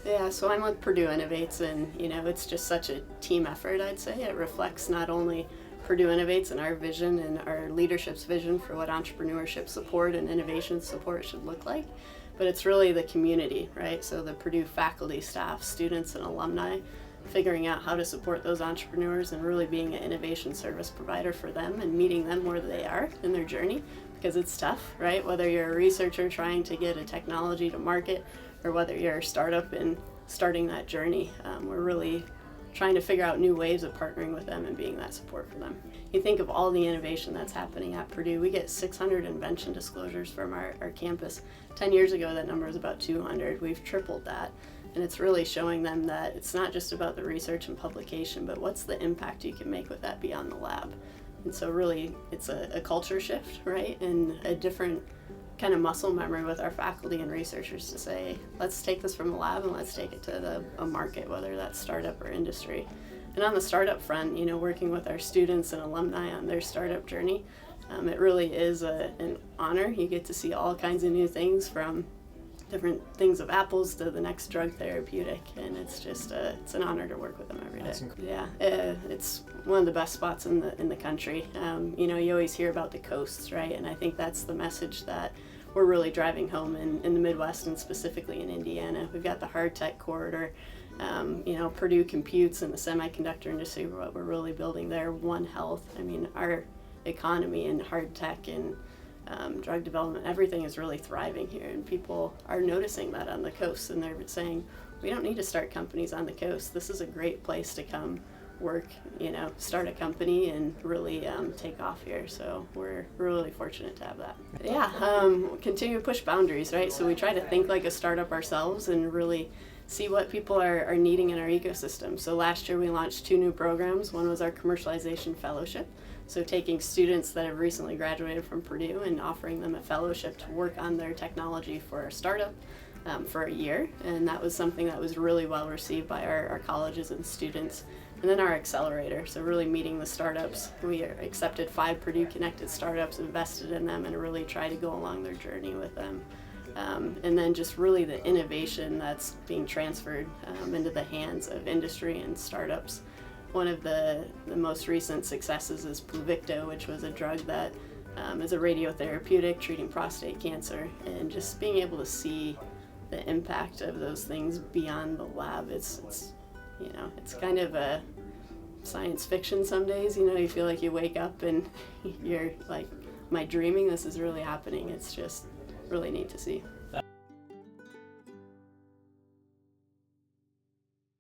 Yeah, so I'm with Purdue Innovates, and it's just such a team effort, I'd say. It reflects not only Purdue Innovates and our vision and our leadership's vision for what entrepreneurship support and innovation support should look like, but it's really the community, right? So the Purdue faculty, staff, students, and alumni figuring out how to support those entrepreneurs and really being an innovation service provider for them and meeting them where they are in their journey, because it's tough, right? Whether you're a researcher trying to get a technology to market or whether you're a startup and starting that journey, we're really trying to figure out new ways of partnering with them and being that support for them. You think of all the innovation that's happening at Purdue. We get 600 invention disclosures from our campus. 10 years ago, that number was about 200. We've tripled that. And it's really showing them that it's not just about the research and publication, but what's the impact you can make with that beyond the lab. And so really, it's a culture shift, right? And a different kind of muscle memory with our faculty and researchers to say, let's take this from the lab and let's take it to a market, whether that's startup or industry. And on the startup front, working with our students and alumni on their startup journey, it really is an honor. You get to see all kinds of new things, from different things of apples to the next drug therapeutic, and it's just it's an honor to work with them every day. Yeah, it's one of the best spots in the country. You always hear about the coasts, right? And I think that's the message that we're really driving home in the Midwest, and specifically in Indiana. We've got the hard tech corridor. Purdue computes in the semiconductor industry. What we're really building there, One Health. I mean, our economy and hard tech and drug development, everything is really thriving here, and people are noticing that on the coast, and they're saying, we don't need to start companies on the coast. This is a great place to come work, start a company and really take off here. So we're really fortunate to have that. Yeah, continue to push boundaries, right? So we try to think like a startup ourselves and really see what people are needing in our ecosystem. So last year we launched 2 new programs. One was our Commercialization Fellowship. So taking students that have recently graduated from Purdue and offering them a fellowship to work on their technology for a startup for a year. And that was something that was really well received by our colleges and students. And then our accelerator, so really meeting the startups. We accepted 5 Purdue connected startups, invested in them, and really tried to go along their journey with them. And then just really the innovation that's being transferred into the hands of industry and startups. One of the most recent successes is Pluvicto, which was a drug that is a radiotherapeutic treating prostate cancer, and just being able to see the impact of those things beyond the lab. It's kind of a science fiction some days. You feel like you wake up and you're like, am I dreaming? This is really happening. It's just really neat to see.